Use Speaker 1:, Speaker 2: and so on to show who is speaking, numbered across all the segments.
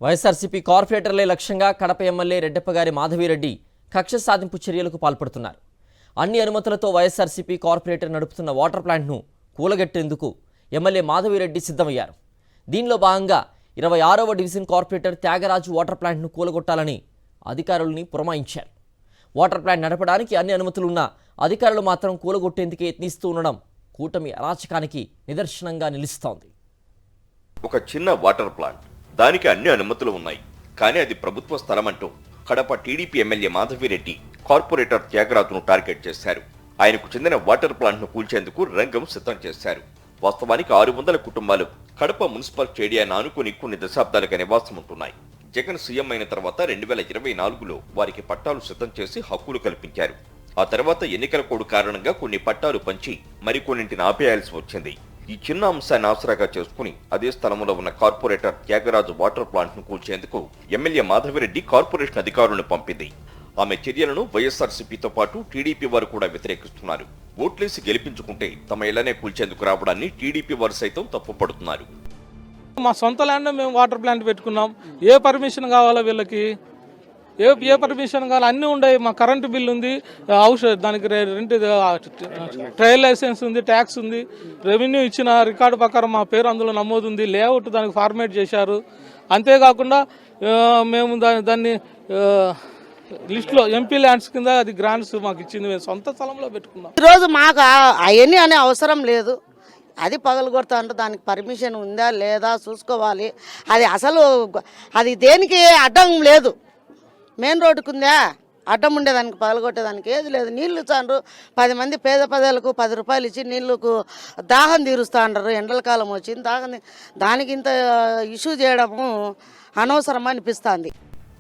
Speaker 1: వైఎస్ఆర్సీపీ కార్పొరేటర్లే లక్ష్యంగా కడప ఎమ్మెల్యే రెడ్డప్పగారి మాధవిరెడ్డి కక్ష సాధింపు చర్యలకు పాల్పడుతున్నారు. అన్ని అనుమతులతో వైఎస్ఆర్సీపీ కార్పొరేటర్ నడుపుతున్న వాటర్ ప్లాంట్ను కూలగట్టేందుకు ఎమ్మెల్యే మాధవిరెడ్డి సిద్ధమయ్యారు. దీనిలో భాగంగా 26వ డివిజన్ కార్పొరేటర్ త్యాగరాజు వాటర్ ప్లాంట్ను కూలగొట్టాలని అధికారులని పురమాయించారు. వాటర్ ప్లాంట్ నడపడానికి అన్ని అనుమతులున్న అధికారులు మాత్రం కూలగొట్టేందుకు యత్నిస్తూ ఉండడం కూటమి అరాచకానికి నిదర్శనంగా నిలుస్తోంది.
Speaker 2: ఒక చిన్న వాటర్ ప్లాంట్, దానికి అన్ని అనుమతులు ఉన్నాయి, కానీ అది ప్రభుత్వ స్థలం అంటూ Kadapa TDP MLA Madhavi Reddy corporator త్యాగరాజును టార్గెట్ చేశారు. ఆయనకు చెందిన వాటర్ ప్లాంట్ ను కూల్చేందుకు రంగం సిద్ధం చేశారు. వాస్తవానికి 600 కుటుంబాలు కడప మున్సిపల్ స్టేడియాన్ని ఆనుకుని కొన్ని దశాబ్దాలుగా నివాసం ఉంటున్నాయి. జగన్ సీఎం అయిన తర్వాత 2024లో వారికి పట్టాలు సిద్ధం చేసి హక్కులు కల్పించారు. ఆ తర్వాత ఎన్నికల కోడ్ కారణంగా కొన్ని పట్టాలు పంచి మరికొన్నింటిని ఆపేయాల్సి వచ్చింది. ఈ చిన్న అంశాన్ని ఆసరాగా చేసుకుని అదే స్థలంలో ఉన్న కార్పొరేటర్ త్యాగరాజు వాటర్ ప్లాంట్ ను కూల్చేందుకు ఎమ్మెల్యే మాధవిరెడ్డి కార్పొరేషన్ అధికారులను పంపింది. ఆమె చర్యలను వైఎస్ఆర్సీపీతో పాటు టీడీపీ వారు కూడా వ్యతిరేకిస్తున్నారు. ఓట్లేసి గెలిపించుకుంటే తమ ఇళ్లనే కూల్చేందుకు రావడాన్ని టీడీపీ వారు సైతం తప్పుపడుతున్నారు.
Speaker 3: మా సొంత ల్యాండ్ మేము వాటర్ ప్లాంట్ పెట్టుకున్నాం. ఏ పర్మిషన్ కావాలో వీళ్ళకి, ఏ పర్మిషన్ కావాలి, అన్నీ ఉన్నాయి. మా కరెంటు బిల్ ఉంది, దానికి రెంట్ ట్రయల్ లైసెన్స్ ఉంది, ట్యాక్స్ ఉంది, రెవెన్యూ ఇచ్చిన రికార్డు ప్రకారం మా పేరు అందులో నమోదు ఉంది, లేఅవుట్ దానికి ఫార్మేట్ చేశారు. అంతేకాకుండా మేము దాన్ని లిస్టులో ఎంపీ ల్యాండ్స్ కింద అది గ్రాంట్స్ మాకు ఇచ్చింది, మేము సొంత స్థలంలో పెట్టుకున్నాం.
Speaker 4: ఈరోజు మాకు అవన్నీ అనే అవసరం లేదు. అది పగలగొడతా అంటే దానికి పర్మిషన్ ఉందా లేదా చూసుకోవాలి. అది అసలు అది దేనికి అడ్డం లేదు. మెయిన్ రోడ్డుకు ఉందా అడ్డం ఉండేదానికి, పగలగొట్టేదానికి ఏది లేదు. నీళ్లు ఇచ్చాండ్రు 10 మంది పేద ప్రజలకు 10 రూపాయలు ఇచ్చి నీళ్లకు దాహం తీరుస్తూ అంటారు. ఎండల కాలం వచ్చింది, దానికి ఇంత ఇష్యూ చేయడము అనవసరం అనిపిస్తుంది.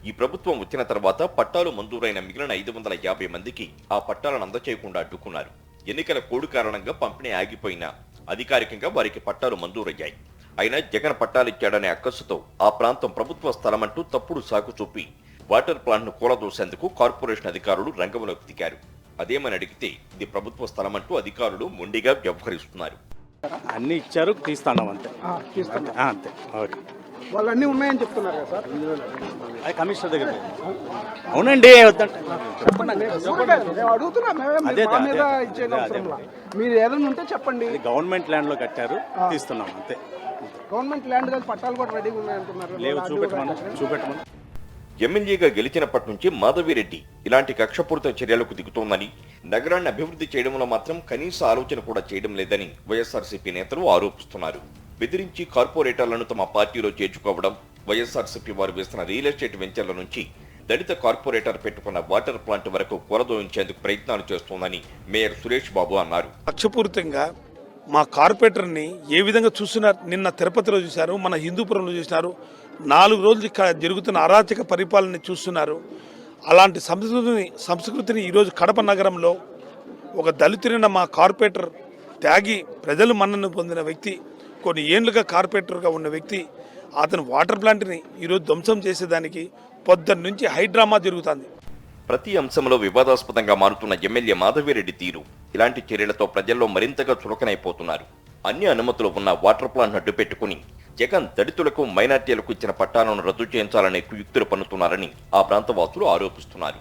Speaker 2: ఈ ప్రభుత్వం వచ్చిన తర్వాత పట్టాలు మంజూరైన మిగిలిన 550 మందికి ఆ పట్టాలను అందచేయకుండా అడ్డుకున్నారు. ఎన్నికల కోడ్ కారణంగా పంపిణీ ఆగిపోయినా అధికారికంగా వారికి పట్టాలు మంజూరయ్యాయి. అయినా జగన్ పట్టాలు ఇచ్చాడనే అక్కసుతో ఆ ప్రాంతం ప్రభుత్వ స్థలమంటూ తప్పుడు సాకు చూపి వాటర్ ప్లాంట్ ను కూలదోసేందుకు కార్పొరేషన్ అధికారులు రంగంలోకి దిగారు. అదేమని అడిగితే ఇది ప్రభుత్వ స్థలమంటూ అధికారులు మొండిగా వ్యవహరిస్తున్నారు.
Speaker 5: అన్ని ఇచ్చారు, తీస్తాం అంతే. అంతే
Speaker 6: వాళ్ళు అన్నీ ఉన్నాయని చెప్తున్నారు కదా సార్.
Speaker 5: అది కమిషనర్ దగ్గర. అవునండి,
Speaker 6: మీరు ఏదైనా ఉంటే చెప్పండి.
Speaker 5: గవర్నమెంట్ ల్యాండ్ లో కట్టారు, తీస్తున్నాం అంతే.
Speaker 6: గవర్నమెంట్ ల్యాండ్ కలిసి పట్టాలు కూడా రెడీగా ఉన్నాయంటున్నారు.
Speaker 5: లేవు, చూపెట్టమని.
Speaker 2: ఎమ్మెల్యేగా గెలిచినప్పటి నుంచి మాధవిరెడ్డి ఇలాంటి కక్షపూరిత చర్యలకు దిగుతోందని, నగరాన్ని అభివృద్ధి చేయడంలో మాత్రం కనీస ఆలోచన కూడా చేయడం లేదని వైఎస్ఆర్సీపీ నేతలు ఆరోపిస్తున్నారు. బెదిరించి కార్పొరేటర్లను తమ పార్టీలో చేర్చుకోవడం, వైఎస్ఆర్సీపీ వారు వేస్తున్న రియల్ ఎస్టేట్ వెంచర్ల నుంచి దళిత కార్పొరేటర్ పెట్టుకున్న వాటర్ ప్లాంట్ వరకు కూలదోయించేందుకు ప్రయత్నాలు చేస్తోందని మేయర్ సురేష్ బాబు అన్నారు.
Speaker 7: కక్షపూరితంగా మా కార్పొరేటర్ని ఏ విధంగా చూస్తున్నారు, నిన్న తిరుపతిలో చూశారు, మన హిందూపురంలో చూసినారు. 4 రోజులు ఇక్కడ జరుగుతున్న అరాచక పరిపాలన చూస్తున్నారు. అలాంటి సంస్కృతిని ఈరోజు కడప నగరంలో ఒక దళితుడైన మా కార్పొరేటర్ త్యాగి ప్రజలు మన్నను పొందిన వ్యక్తి, కొన్ని ఏళ్లుగా కార్పొరేటర్గా ఉన్న వ్యక్తి, అతను వాటర్ ప్లాంట్ని ఈరోజు ధ్వంసం చేసేదానికి పొద్దున్న నుంచి హైడ్రామా జరుగుతుంది.
Speaker 2: ప్రతి అంశంలో వివాదాస్పదంగా మారుతున్న ఎమ్మెల్యే మాధవిరెడ్డి తీరు, ఇలాంటి చర్యలతో ప్రజల్లో మరింతగా చులకనైపోతున్నారు. అన్ని అనుమతులు ఉన్న వాటర్ ప్లాంట్ అడ్డు పెట్టుకుని జగన్ దళితులకు, మైనార్టీలకు ఇచ్చిన పట్టాలను రద్దు చేయించాలనే కుయుక్తులు పన్నుతున్నారని ఆ ప్రాంత వాసులు ఆరోపిస్తున్నారు.